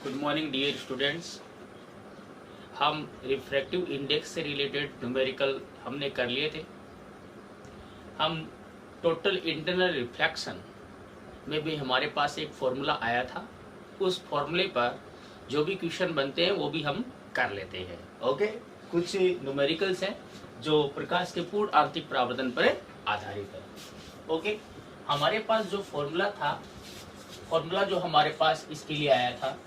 Good morning dear students. हम refractive index से related numerical हमने कर लिए थे। हम टोटल इंटरनल रिफ्लेक्शन में भी हमारे पास एक फॉर्मूला आया था। उस फॉर्मूले पर जो भी क्वेश्चन बनते हैं वो भी हम कर लेते हैं। ओके, कुछ न्यूमेरिकल्स हैं जो प्रकाश के पूर्ण आंतरिक परावर्तन पर आधारित है। ओके, हमारे पास जो फॉर्मूला जो हमारे पास इसके लिए आया था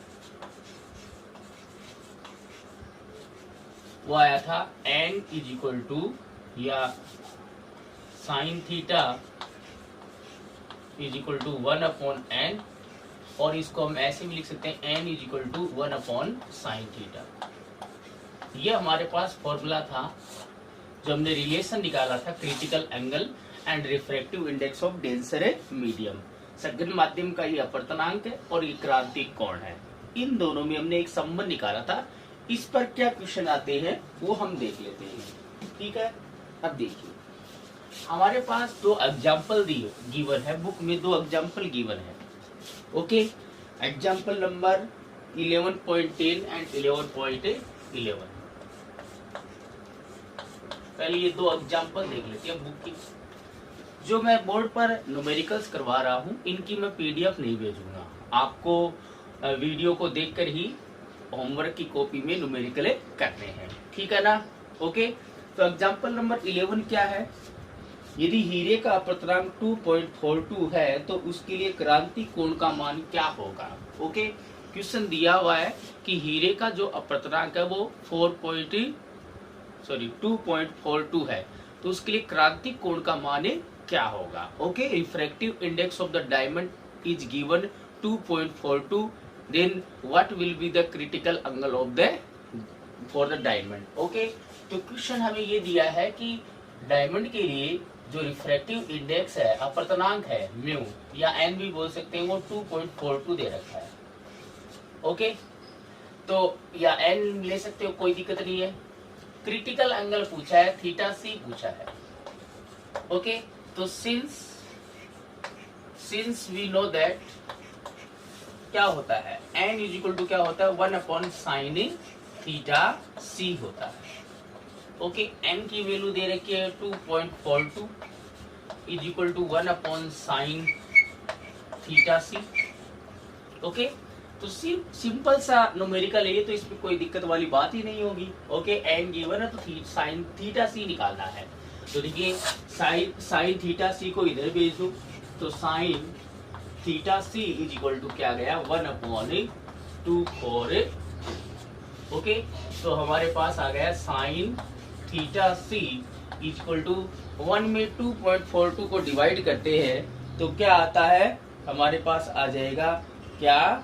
वो आया था n इज इक्वल टू या sine theta is equal to 1/n, और इसको हम ऐसे भी लिख सकते हैं n is equal to 1/sin theta. ये हमारे पास फॉर्मूला था जो हमने रिलेशन निकाला था critical angle and refractive index of denser medium. सघन माध्यम का ये अपवर्तनांक है और ये क्रांतिक कोण है। इन दोनों में हमने एक संबंध निकाला था। इस पर क्या क्वेश्चन आते हैं वो हम देख लेते हैं। ठीक है, अब देखिए हमारे पास दो एग्जाम्पल गिवन है, बुक में दो एग्जाम्पल गिवन है। Okay, example number 11.10 and 11.11। पहले ये दो एग्जाम्पल देख लेते हैं बुक की। जो मैं बोर्ड पर न्यूमेरिकल्स करवा रहा हूँ इनकी मैं पीडीएफ नहीं भेजूंगा, आपको वीडियो को देखकर ही होमवर्क की कॉपी में न्यूमेरिकल करने हैं। ठीक है ना। ओके, तो एग्जाम्पल नंबर 11 क्या है? यदि हीरे का अपवर्तनांक 2.42 है तो उसके लिए क्रांतिक कोण का मान क्या होगा? ओके, क्वेश्चन दिया हुआ है कि हीरे का जो अपवर्तनांक है वो 2.42 है, तो उसके लिए क्रांतिक कोण का मान क्या होगा? Okay, refractive index of the diamond is given 2.42, then what will be the critical angle of the for the diamond? Okay, तो क्वेश्चन हमें ये दिया है कि डायमंड के लिए जो रिफ्रैक्टिव इंडेक्स है, अपवर्तनांक है म्यू या एन भी बोल सकते हैं, वो 2.42 दे रखा है। ओके, तो या एन ले सकते हो, कोई दिक्कत नहीं है। क्रिटिकल एंगल पूछा है, थीटा सी पूछा है। ओके, तो सिंस वी नो दैट क्या होता है, n इज इक्वल टू क्या होता है 1/sin थीटा c होता है। ओके, n की वैल्यू दे रखी है 2.42 is equal to 1/sin theta c। Okay, तो सिंपल सा न्यूमेरिकल है, तो इसमें कोई दिक्कत वाली बात ही नहीं होगी। ओके, n गिवन है तो साइन थीटा c निकालना है। तो देखिए साइन थीटा c को इधर भेज दो, तो sine theta C is equal to क्या गया 1/2/4। ओके, तो हमारे पास आ गया sine theta C is equal to 1 में 2.42 को डिवाइड करते हैं तो क्या आता है, हमारे पास आ जाएगा क्या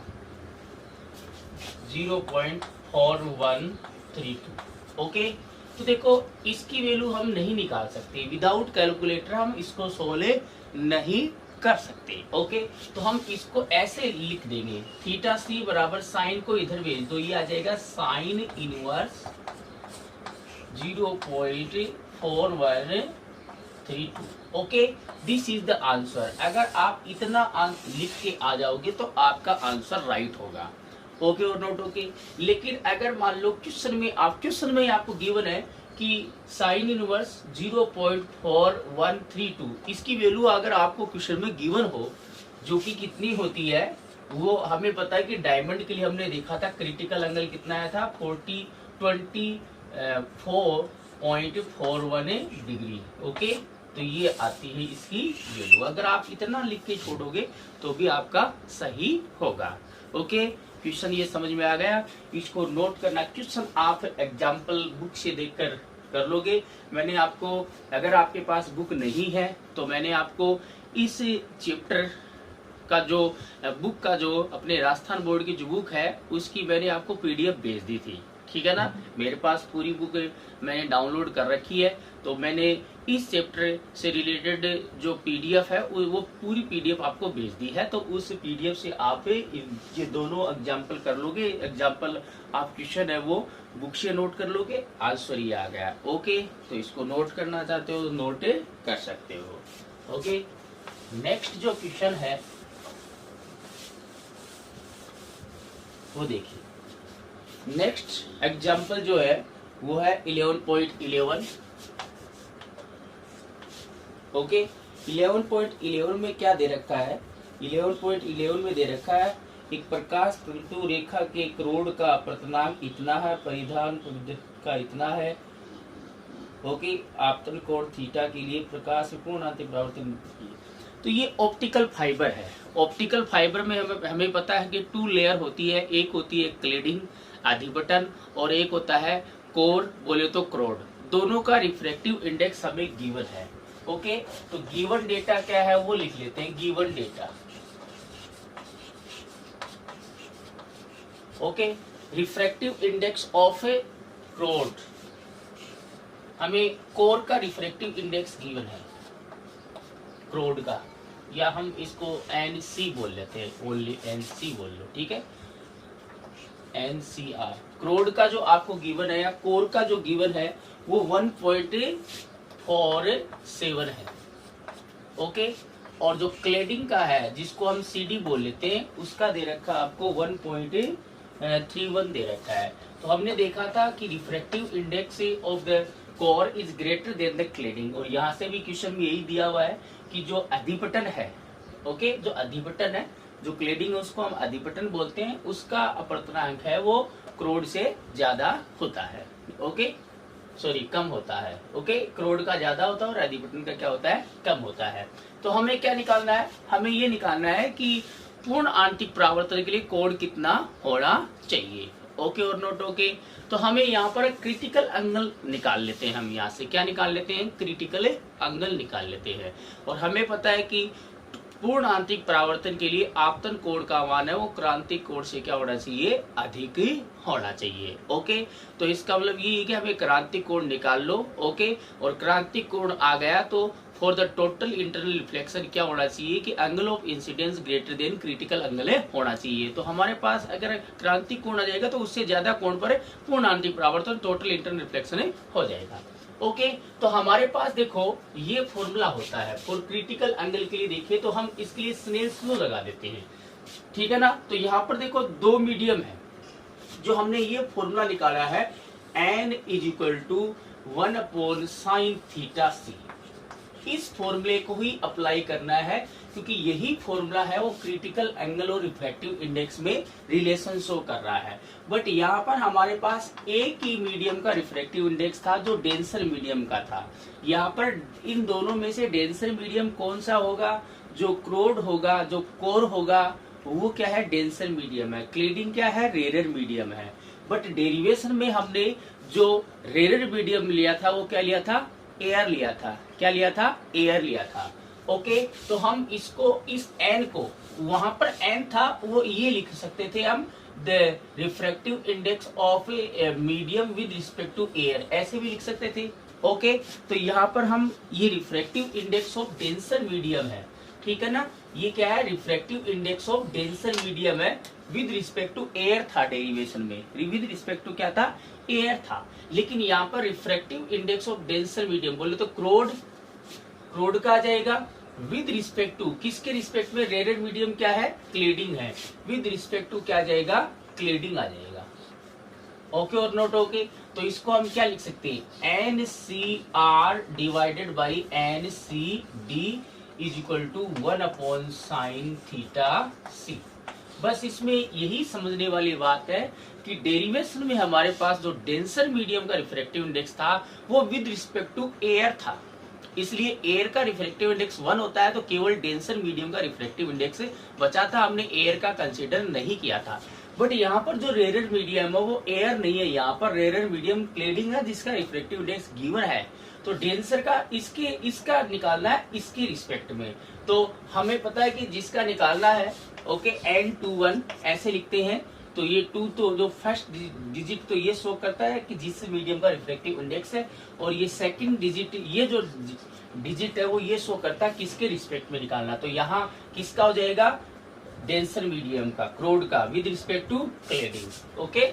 0.4132। ओके, तो देखो इसकी वैल्यू हम नहीं निकाल सकते, विदाउट कैलकुलेटर हम इसको सोल्व नहीं कर सकते। ओके, तो हम इसको ऐसे लिख देंगे, थीटा सी बराबर साइन को इधर भेज दो, ये आ जाएगा sine inverse 0.4132। Okay, this is the answer. अगर आप इतना लिख के आ जाओगे तो आपका आंसर राइट होगा। ओके और नोट ओके। लेकिन अगर मान लो क्वेश्चन में आपको गिवन है कि साइन इनवर्स 0.4132, इसकी वैल्यू अगर आपको क्वेश्चन में गिवन हो, जो कि कितनी होती है वो हमें पता है कि डायमंड के लिए हमने देखा था क्रिटिकल एंगल कितना आया था 24.41 डिग्री। ओके, तो ये आती है इसकी वैल्यू। अगर आप इतना लिख के छोड़ोगे तो भी आपका सही होगा। ओके, क्वेश्चन ये समझ में आ गया, इसको नोट करना। क्वेश्चन आप एग्जाम्पल बुक से देखकर कर लोगे। मैंने आपको, अगर आपके पास बुक नहीं है तो मैंने आपको इस चैप्टर का जो बुक का जो अपने राजस्थान बोर्ड की जो बुक है उसकी मैंने आपको पीडीएफ भेज दी थी। ठीक है ना, मेरे पास पूरी बुक मैंने डाउनलोड कर रखी है, तो मैंने इस चैप्टर से रिलेटेड जो पीडीएफ है वो पूरी पीडीएफ आपको भेज दी है। तो उस पीडीएफ से आप ये दोनों एग्जाम्पल कर लोगे। एग्जाम्पल आप क्वेश्चन है वो बुक से नोट कर लोगे, आंसर ये आ गया। ओके, तो इसको नोट करना चाहते हो नोट कर सकते हो। ओके, नेक्स्ट जो क्वेश्चन है वो देखिए। नेक्स्ट एग्जाम्पल जो है वो है 11.11। ओके, 11.11 में क्या दे रखा है? 11.11 में दे रखा है एक प्रकाश तंतु रेखा के क्रोड का अपर्तनांक इतना है, परिधान का इतना है। ओके, आपतन कोण थीटा के लिए प्रकाश पूर्ण अतिपरावर्तन। तो ये ऑप्टिकल फाइबर है। ऑप्टिकल फाइबर में हमें पता है कि 2 लेयर होती है। एक होती है क्लेडिंग अधिपटन और एक होता है कोर, बोले तो क्रोड। दोनों का रिफ्रैक्टिव इंडेक्स हमें गिवन है। ओके, तो गिवन डेटा क्या है वो लिख लेते हैं। Given data, okay, refractive index of a क्रोड, हमें कोर का रिफ्रैक्टिव इंडेक्स गिवन है क्रोड का, या हम इसको NC बोल लेते हैं, ओनली NC बोल लो, ठीक है, NCR। क्रोड का जो आपको गिवन है या कोर का जो गिवन है वो 1.47 है। ओके, और जो क्लेडिंग का है जिसको हम CD बोल लेते हैं उसका दे रखा आपको 1.31 दे रखा है। तो हमने देखा था कि refractive index of the core is greater than the cladding, और यहाँ से भी क्वेश्चन में यही दिया हुआ है कि जो अधिपटन है, ओके, जो अधिपटन है, जो क्लेडिंग है उसको हम अधिपटन बोलते हैं, उसका अपवर्तनांक है वो क्रोड से ज्यादा होता है। ओके, सॉरी, कम होता है। ओके, क्रोड का ज्यादा होता है और अधिपटन का क्या होता है? कम होता है। तो हमें क्या निकालना है? हमें ये निकालना है कि पूर्ण आंतरिक परावर्तन के लिए कोण कितना होना चाहिए। ओके और नोट ओके। तो हमें यहाँ पर क्रिटिकल एंगल निकाल लेते हैं। हम यहाँ से क्या निकाल लेते हैं? क्रिटिकल एंगल निकाल लेते हैं। और हमें पता है कि पूर्ण आंतरिक परावर्तन के लिए आपतन कोण का मान है वो क्रांतिक कोण से क्या होना चाहिए? अधिक होना चाहिए। ओके, तो इसका मतलब ये है कि हमें क्रांतिक कोण निकाल लो। ओके, और क्रांतिक कोण आ गया तो for the total internal reflection क्या होना चाहिए कि angle of incidence greater than critical angle होना चाहिए। तो हमारे पास अगर क्रांतिक कोण आ जाएगा तो उससे ज्यादा कोण पर पूर्ण आंतरिक परावर्तन टोटल इंटरनल रिफ्लेक्शन हो जाएगा। ओके, तो हमारे पास देखो ये फॉर्मूला होता है फॉर क्रिटिकल एंगल के लिए। देखिए तो हम इसके लिए स्नेल्स लॉ लगा देते हैं, ठीक है ना। तो यहाँ पर देखो 2 मीडियम है, जो हमने ये फॉर्मूला निकाला है n = 1/sin θc। इस फॉर्मूले को ही अप्लाई करना है क्योंकि यही फॉर्मूला है वो क्रिटिकल एंगल और रिफ्रैक्टिव इंडेक्स में रिलेशन शो कर रहा है। बट यहाँ पर हमारे पास एक ही मीडियम का रिफ्रैक्टिव इंडेक्स था जो डेंसर मीडियम का था। यहाँ पर इन दोनों में से डेंसर मीडियम कौन सा होगा? जो क्रोड होगा, जो कोर होगा, वो क्या है? डेंसर मीडियम है। क्लेडिंग क्या है? रेरर मीडियम है। बट डेरिवेशन में हमने जो रेरर मीडियम लिया था वो क्या लिया था? एयर लिया था। क्या लिया था? एयर लिया था। ओके, तो हम इसको, इस n को, वहां पर n था वो ये लिख सकते थे हम the refractive index of a medium with respect to air, ऐसे भी लिख सकते थे। ओके, तो यहाँ पर हम ये refractive index of denser medium है, ठीक है ना। ये क्या है? Refractive index of denser medium है विद रिस्पेक्ट टू एयर था डेरिवेशन में। विद रिस्पेक्ट टू क्या था? एयर था। लेकिन यहाँ पर refractive index of denser medium बोले तो क्रोड का आ जाएगा विद रिस्पेक्ट टू, किसके रिस्पेक्ट में? रेरर मीडियम क्या है? क्लेडिंग है। विद रिस्पेक्ट टू क्या आ जाएगा? क्लेडिंग आ जाएगा। ओके और नोट ओके। तो इसको हम क्या लिख सकते हैं? NCR divided by NCD = 1/sin θc। बस इसमें यही समझने वाली बात है कि डेरिवेशन में हमारे पास जो डेंसर मीडियम का रिफ्रैक्टिव इंडेक्स था वो विद रिस्पेक्ट टू एयर था, इसलिए एयर का रिफ्रैक्टिव इंडेक्स 1 होता है तो केवल डेंसर मीडियम का रिफ्रैक्टिव इंडेक्स बचा था, हमने एयर का कंसीडर नहीं किया था। बट यहाँ पर जो रेरर मीडियम है वो एयर नहीं है, यहाँ पर रेरर मीडियम क्लेडिंग है जिसका रिफ्रैक्टिव इंडेक्स गिवन है। तो डेंसर का इसका निकालना है इसके रिस्पेक्ट में। तो हमें पता है कि जिसका निकालना है, ओके, N21 ऐसे लिखते हैं। तो ये 2 तो जो फर्स्ट डिजिट तो ये शो करता है कि जिस मीडियम का रिफ्रैक्टिव इंडेक्स है, और ये सेकंड डिजिट, ये जो डिजिट है वो ये शो करता है किसके रिस्पेक्ट में निकालना। तो यहाँ किसका हो जाएगा? डेंसर मीडियम का, क्रोड का, with respect to cladding. Okay,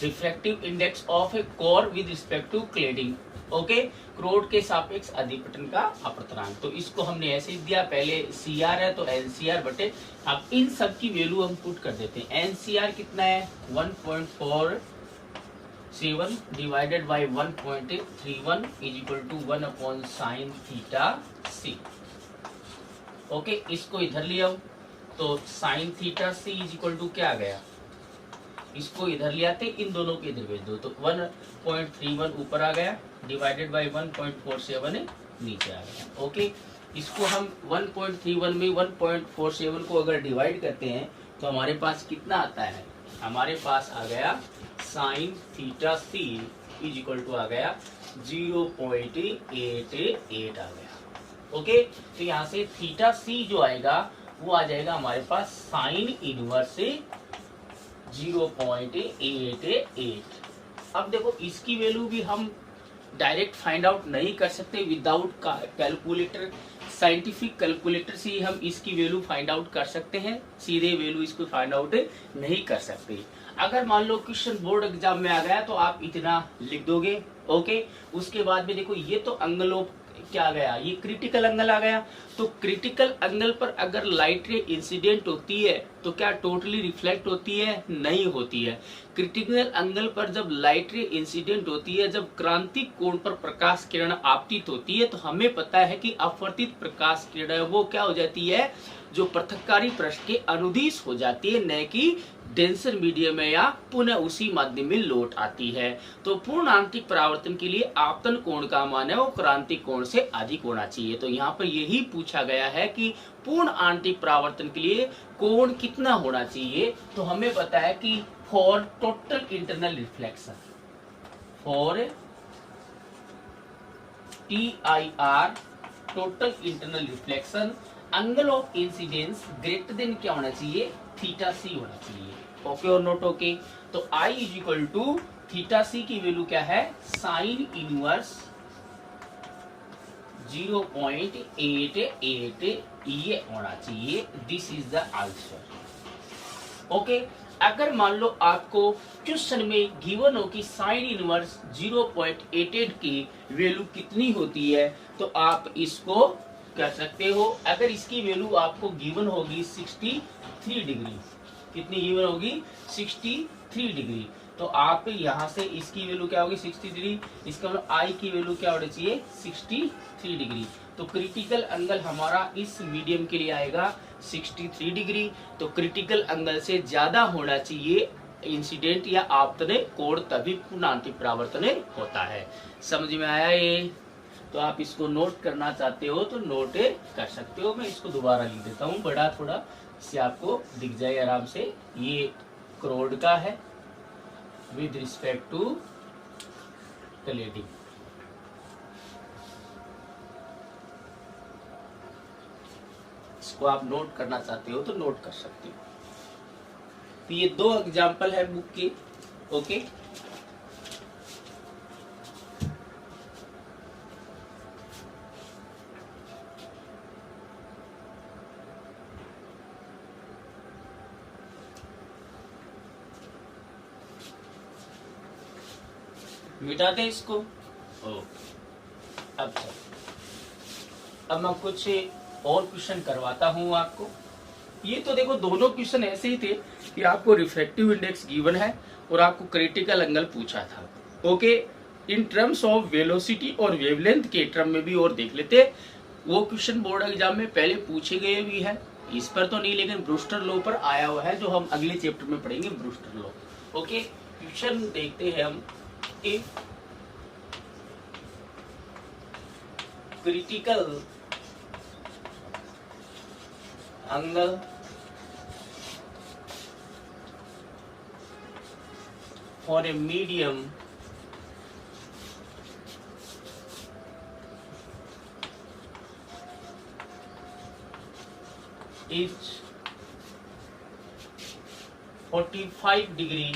refractive index of a core with respect to cladding. Okay, क्रोड के सापेक्ष अधिपतन का अपवर्तनांक। तो इसको हमने ऐसे ही दिया, पहले CR है तो NCR बटे, अब इन सब की वैल्यू हम पुट कर देते हैं। NCR कितना है 1.47 divided by 1.31 is equal to 1 upon sine theta C। Okay, इसको इधर ले आओ तो sine theta C is equal to क्या आ गया, इसको इधर ले आते, इन दोनों को इधर भेज दो तो 1.31 ऊपर आ गया डिवाइडेड बाय 1.47 नीचे आ गया। ओके, इसको हम 1.31 में 1.47 को अगर डिवाइड करते हैं तो हमारे पास कितना आता है, हमारे पास आ गया sine theta C is equal to आ गया 0.88 आ गया। ओके, तो यहाँ से थीटा C जो आएगा वो आ जाएगा हमारे पास साइन इनवर्स 0.88। अब देखो इसकी वैल्यू भी हम डायरेक्ट फाइंड आउट नहीं कर सकते विदाउट कैलकुलेटर, साइंटिफिक कैलकुलेटर से ही हम इसकी वैल्यू फाइंड आउट कर सकते हैं, सीधे वैल्यू इसको फाइंड आउट नहीं कर सकते। अगर मान लो क्वेश्चन बोर्ड एग्जाम में आ गया तो आप इतना लिख दोगे। ओके, उसके बाद में देखो ये तो एंगल ऑफ क्या आ गया, ये क्रिटिकल एंगल आ गया। तो क्रिटिकल एंगल पर अगर लाइट रे इंसिडेंट होती है तो क्या टोटली रिफ्लेक्ट होती है, नहीं होती है। क्रिटिकल एंगल पर जब लाइट रे इंसिडेंट होती है, जब क्रांतिक कोण पर प्रकाश किरण आपतित होती है, तो हमें पता है कि अपवर्तित प्रकाश किरण है वो क्या हो जाती है, जो पृथक्कारी पृष्ठ के अनुदिश हो जाती है, न कि डेंसर मीडियम में या पुनः उसी माध्यम में लौट आती है। तो पूर्ण आंतरिक परावर्तन के लिए आपतन कोण का मान है वो क्रांतिक कोण से अधिक होना चाहिए। तो यहाँ पर यही पूछा गया है कि पूर्ण आंतरिक परावर्तन के लिए कोण कितना होना चाहिए। तो हमें पता है कि for total internal reflection, for TIR total internal reflection, angle of incidence greater than क्या होना चाहिए, थीटा C होना चाहिए। ओके और नोट ओके, तो I is equal to theta C की वैल्यू क्या है, साइन इनवर्स 0.88 ये होना चाहिए। This is the answer. Okay, अगर मान लो आपको क्वेश्चन में गिवन हो कि साइन इनवर्स 0.88 की वैल्यू कितनी होती है, तो आप इसको कर सकते हो। अगर इसकी वैल्यू आपको गिवन होगी 63 डिग्री, कितनी गिवन होगी 63 डिग्री, तो आप यहाँ से इसकी वैल्यू क्या होगी 63 डिग्री, इसका मतलब I की वैल्यू क्या होनी चाहिए 63 डिग्री। तो क्रिटिकल एंगल हमारा इस मीडियम के लिए आएगा 63 डिग्री। तो क्रिटिकल एंगल से ज्यादा होना चाहिए इंसिडेंट या आपतन कोण, तभी पूर्ण आंतरिक परावर्तन होता है। समझ में आया ये? तो आप इसको नोट करना चाहते हो तो नोट कर सकते हो। मैं इसको दोबारा लिख देता हूँ बड़ा थोड़ा, इससे आपको दिख जाए आराम से। ये क्रोड का है विद रिस्पेक्ट टू क्लेडिंग। इसको आप नोट करना चाहते हो तो नोट कर सकते हो। तो ये दो एग्जाम्पल है बुक के। ओके, मिटा दे इसको। अब मैं कुछ और क्वेश्चन करवाता हूं आपको। ये तो देखो दोनों क्वेश्चन ऐसे ही थे कि आपको रिफ्रैक्टिव इंडेक्स गिवन है और आपको क्रिटिकल एंगल पूछा था। Okay, in terms of velocity और वेवलेंथ के टर्म में भी और देख लेते। वो क्वेश्चन बोर्ड एग्जाम में पहले पूछे गए भी है, इस पर तो नहीं, लेकिन ब्रूस्टर लॉ पर आया हुआ है जो हम अगले चैप्टर में पढ़ेंगे, ब्रूस्टर लॉ। ओके, क्वेश्चन देखते हैं हम। If critical angle for a medium is 45 degree,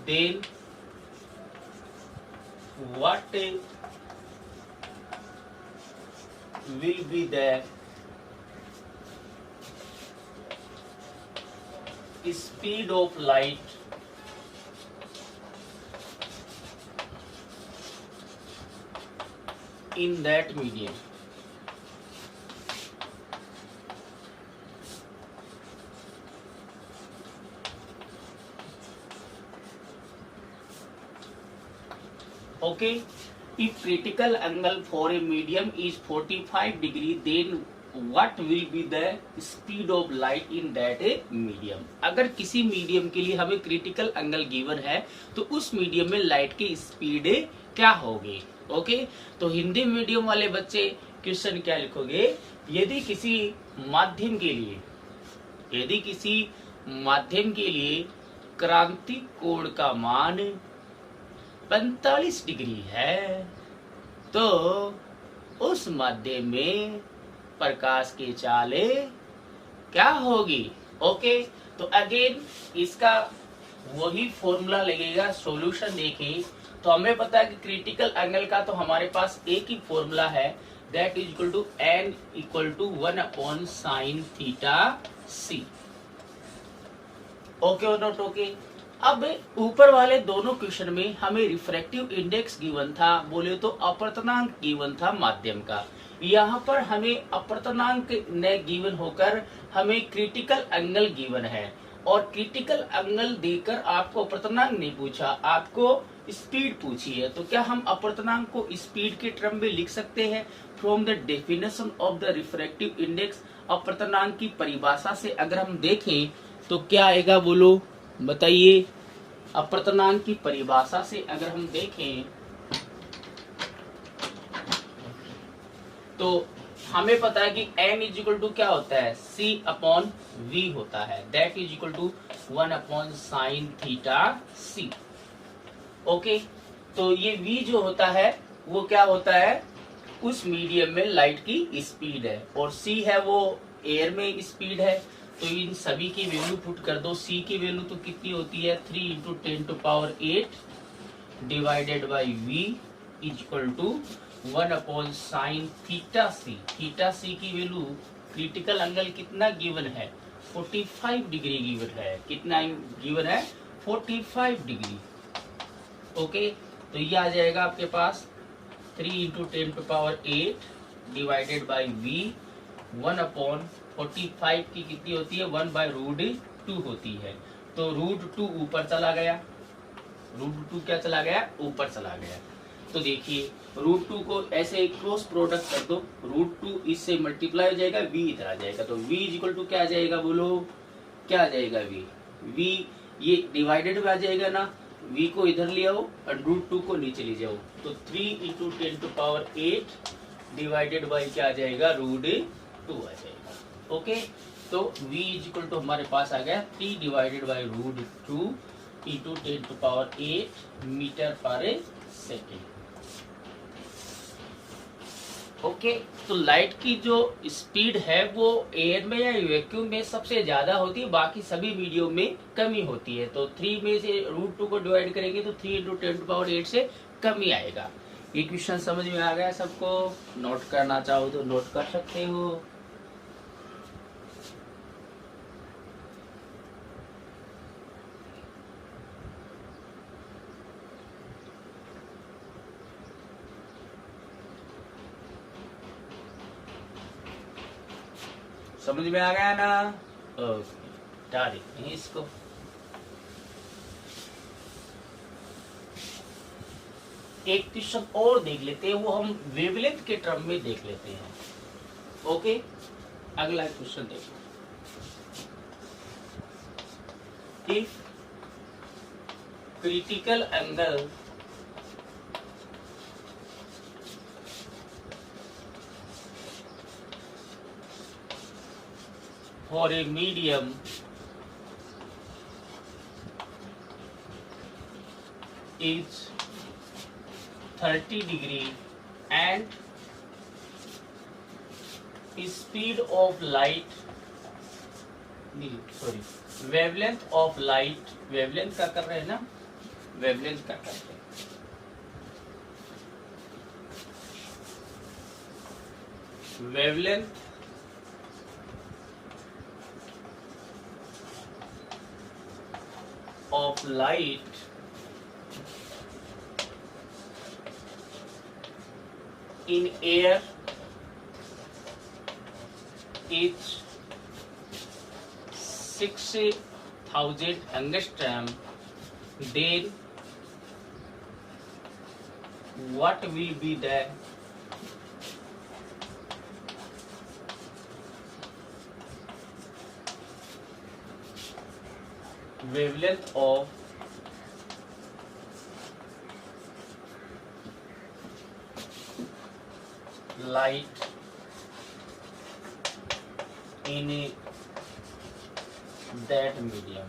then what will be the speed of light in that medium. Okay, if critical angle for a medium is 45 degree, then what will be the speed of light in that a medium? अगर किसी medium के लिए हमें critical angle given है तो उस medium में light की स्पीड क्या होगी? ओके, तो हिंदी मीडियम वाले बच्चे क्वेश्चन क्या लिखोगे? यदि किसी माध्यम के लिए क्रांतिक कोण का मान 45 डिग्री है तो उस माध्यम में प्रकाश की चाल क्या होगी? ओके, तो अगेन इसका वही फॉर्मूला लगेगा। सॉल्यूशन देखिए, तो हमें पता है कि क्रिटिकल एंगल का तो हमारे पास एक ही फॉर्मूला है, that is equal to n equal to 1 sin theta c। Okay और नॉट ओके? अब ऊपर वाले दोनों क्वेश्चन में हमें रिफ्रैक्टिव इंडेक्स गिवन था, बोले तो अपवर्तनांक गिवन था माध्यम का। यहाँ पर हमें अपवर्तनांक ने गिवन होकर हमें क्रिटिकल एंगल गिवन है, और क्रिटिकल एंगल देकर आपको अपवर्तनांक नहीं पूछा, आपको स्पीड पूछी है। तो क्या हम अपवर्तनांक को स्पीड के टर्म में लिख सकते हैं? From the definition of the refractive index, अपवर्तनांक की परिभाषा से अगर हम देखें तो क्या आएगा, बोलो बताइए। अपवर्तनांक की परिभाषा से अगर हम देखें तो हमें पता है कि n इज इक्वल टू क्या होता है, c अपॉन v होता है, that is equal to 1 sin theta c। Okay, तो ये v जो होता है वो क्या होता है, उस मीडियम में लाइट की स्पीड है, और c है वो एयर में स्पीड है। तो इन सभी की वैल्यू पुट कर दो। c की वैल्यू तो कितनी होती है, 3 into 10⁸ divided by v is equal to 1 sin theta c। Theta c की वैल्यू, क्रिटिकल एंगल कितना गिवन है, 45 डिग्री गिवन है। कितना गिवन है, 45 डिग्री। ओके, तो ये आ जाएगा आपके पास 3 इंटू 10⁸ डिवाइडेड बाई v 1/45 की कितनी होती है, 1/√2 होती है। तो √2 ऊपर चला गया, √2 क्या चला गया, ऊपर चला गया। तो देखिए √2 को ऐसे क्रॉस प्रोडक्ट कर दो, √2 इससे मल्टीप्लाई हो जाएगा, v इधर आ जाएगा। तो v इज इक्वल टू क्या आ जाएगा, बोलो क्या आ जाएगा, v ये डिवाइडेड में आ जाएगा ना, v को इधर ले आओ और √2 को नीचे ले जाओ। तो 3 इंटू 10⁸ डिवाइडेड बाई क्या आ जाएगा, √2 आ जाएगा। ओके, तो v इज इक्वल टू हमारे पास आ गया 3 डिवाइडेड बाई √2 इंटू 10⁸ मीटर पर सेकेंड। ओके, तो लाइट की जो स्पीड है वो एयर में या वैक्यूम में सबसे ज्यादा होती है, बाकी सभी मीडियम में कमी होती है। तो 3 में से √2 को डिवाइड करेंगे तो 3 इंटू 10⁸ से कम ही आएगा। ये क्वेश्चन समझ में आ गया सबको? नोट करना चाहो तो नोट कर सकते हो। समझ में आ गया ना? ओके, हटा देते हैं इसको। एक क्वेश्चन और देख लेते हैं, वो हम वेवलेंथ के टर्म में देख लेते हैं। ओके, अगला क्वेश्चन देखो। If critical angle for a medium is 30 degree and speed of light, wavelength of light, wavelength का कर रहे हैं ना, wavelength का करते हैं। wavelength of light in air is 6,000 angstrom, then what will be the wavelength of light in that medium?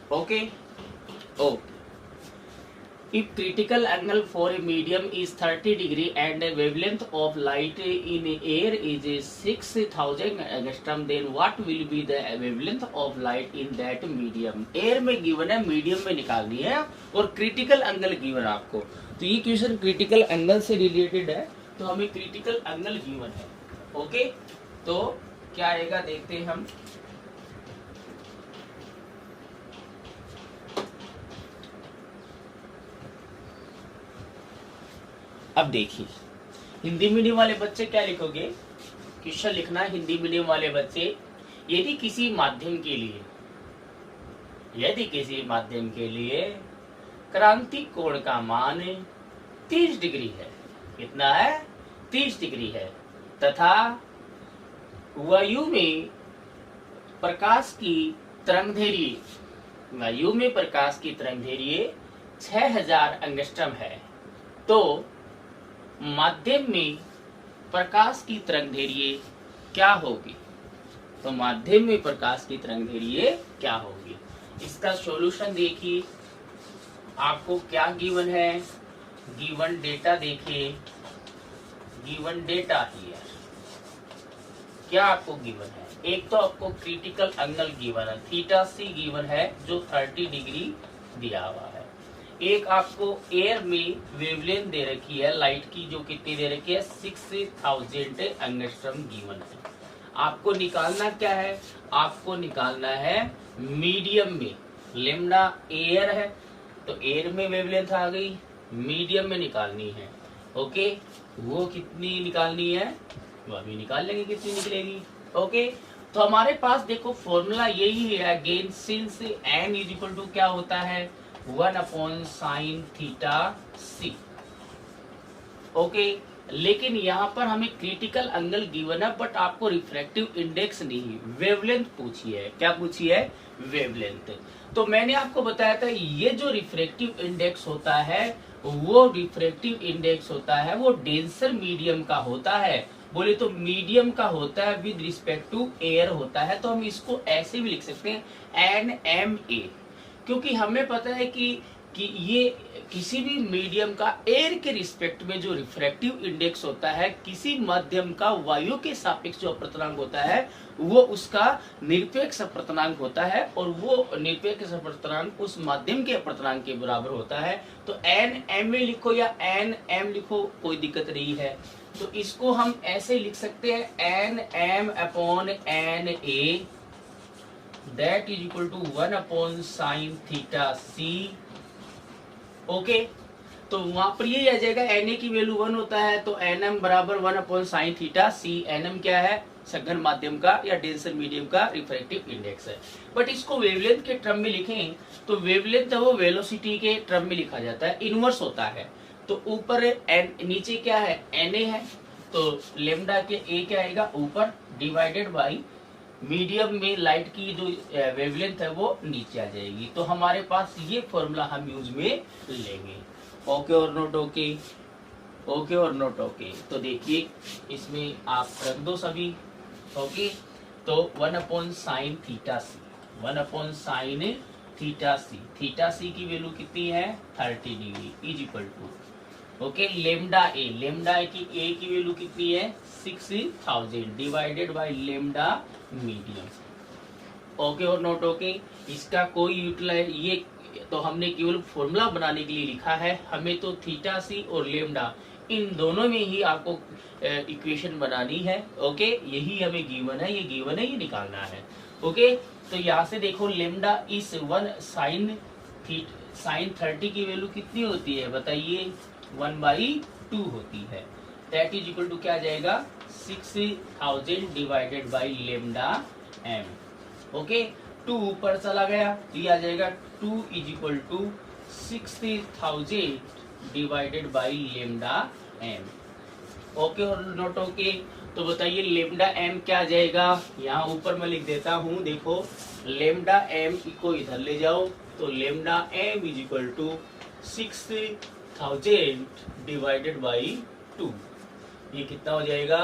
Okay. Oh, if critical angle for a medium is 30 degree and the wavelength of light in air is 6,000 angstrom, then what will be the wavelength of light in that medium? Air में given है, medium में निकालनी है और critical angle given आपको। तो ये question critical angle से रिलेटेड है, तो हमें क्रिटिकल एंगल गिवन है। ओके, तो क्या आएगा देखते हैं हम। अब देखिए, हिंदी मीडियम वाले बच्चे क्या लिखोगे? क्वेश्चन लिखना है हिंदी मीडियम वाले बच्चे, यदि किसी माध्यम के लिए क्रांति कोण का मान 30 डिग्री है, कितना है? 30 डिग्री है, तथा वायु में प्रकाश की तरंगदैर्घ्य 6000 एंगस्ट्रम है, तो माध्यम में प्रकाश की तरंगदैर्घ्य क्या होगी? तो माध्यम में प्रकाश की तरंगदैर्घ्य क्या होगी? इसका सॉल्यूशन देखिए, आपको क्या गिवन है? गिवन डेटा देखिए, गिवन डेटा हियर क्या आपको गिवन है? एक तो आपको क्रिटिकल एंगल गिवन है, थीटा सी गिवन है जो 30 डिग्री दिया हुआ है। एक आपको एयर में वेवलेंथ दे रखी है लाइट की, जो कितनी दे रखी है? 6000 एंगस्ट्रम गिवन है। आपको निकालना क्या है? आपको निकालना है मीडियम में, लेम्डा एयर है तो एयर में वेवलेंथ आ गई, मीडियम में निकालनी है। ओके, वो कितनी निकालनी है वो अभी निकाल लेंगे कितनी निकलेगी। ओके, तो हमारे पास देखो फॉर्मूला यही है, again since n is equal to क्या होता है? 1/sin theta C. ओके, लेकिन यहाँ पर हमें क्रिटिकल एंगल गिवन है, बट आपको रिफ्रैक्टिव इंडेक्स नहीं, वेवलेंथ पूछी है। क्या पूछी है? वेवलेंथ। तो मैंने आपको बताया था ये जो रिफ्रैक्टिव इंडेक्स होता है वो डेंसर मीडियम का होता है। बोले तो मीडियम का होता है विद रिस्पेक्ट टू एयर होता है, तो हम इसको ऐसे भी लिख सकते हैं NMA, क्योंकि हमें पता है कि ये किसी भी मीडियम का एयर के रिस्पेक्ट में जो रिफ्रैक्टिव इंडेक्स होता है, किसी माध्यम का वायु के सापेक्ष जो अपवर्तनांक होता है वो उसका निरपेक्ष अपवर्तनांक होता है, और वो निरपेक्ष अपवर्तनांक उस माध्यम के अपवर्तनांक के बराबर होता है। तो NMA लिखो या NM लिखो, कोई दिक्कत नहीं है। तो इसको हम ऐसे लिख सकते हैं NM/NA that is equal to 1/sin theta C. Okay, तो वहां पर ये आ जाएगा, Na की वैल्यू 1 होता है तो Nm बराबर 1/sin थीटा सी। Nm क्या है? सघन माध्यम का या डेंसर मीडियम का रिफ्रैक्टिव इंडेक्स है। बट इसको वेवलेंथ के टर्म में लिखें तो वेवलेंथ वो वेलोसिटी के टर्म में लिखा जाता है, इनवर्स होता है। तो ऊपर नीचे क्या है? Na है, तो लेमडा के A क्या आएगा? ऊपर, डिवाइडेड बाई मीडियम में लाइट की जो वेवलेंथ है वो नीचे आ जाएगी। तो हमारे पास ये फॉर्मूला हम यूज में लेंगे। ओके और नोट ओके? ओके और नोट ओके? तो देखिए इसमें आप रख दो सभी। ओके, तो 1/sin theta C, 1/sin theta C, theta C की वैल्यू कितनी है? 30 degree is equal to, okay, lambda A, lambda की ए की वैल्यू कितनी है? 6000 divided by lambda medium. Okay और नोट ओके? इसका कोई यूटिलाइज, ये तो हमने केवल फॉर्मूला बनाने के लिए लिखा है, हमें तो थीटा सी और लेमडा इन दोनों में ही आपको इक्वेशन बनानी है। ओके, यही हमें गिवन है, ये निकालना है। ओके, तो यहाँ से देखो लेमडा इस 1 साइन 30 की वैल्यू कितनी होती है बताइए, 1/2 होती है। दैट इज इक्वल टू क्या आ जाएगा, 6000 divided by lambda M. Okay, 2 ऊपर चला गया तो ये आ जाएगा 2 is equal to 60,000 divided by lambda M. Okay और नोट ओके, तो बताइए लेमडा एम क्या आ जाएगा, यहाँ ऊपर मैं लिख देता हूँ, देखो लेमडा एम को इधर ले जाओ तो lambda M is equal to 60,000 divided by 2, ये कितना हो जाएगा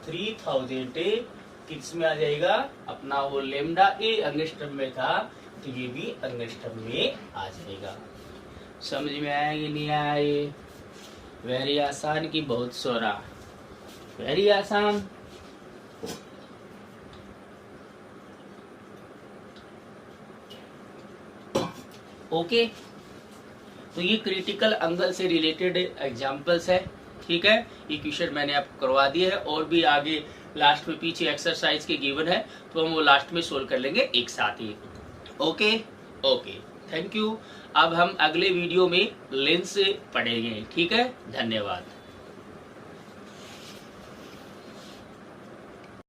3000। किस में आ जाएगा, अपना वो लेमडा ए अंगस्ट्रम में था तो ये भी अंगस्ट्रम में आ जाएगा। समझ में आया कि नहीं आया, ये वेरी आसान की बहुत सोरा, वेरी आसान। ओके, तो ये क्रिटिकल एंगल से रिलेटेड एग्जांपल्स है। ठीक है, ये क्वेश्चन मैंने आपको करवा दिया है, और भी आगे लास्ट में पीछे एक्सरसाइज के गिवन है तो हम वो लास्ट में सोल्व कर लेंगे एक साथ ही। Okay okay, thank you. अब हम अगले वीडियो में लेंस पढ़ेंगे। ठीक है, धन्यवाद।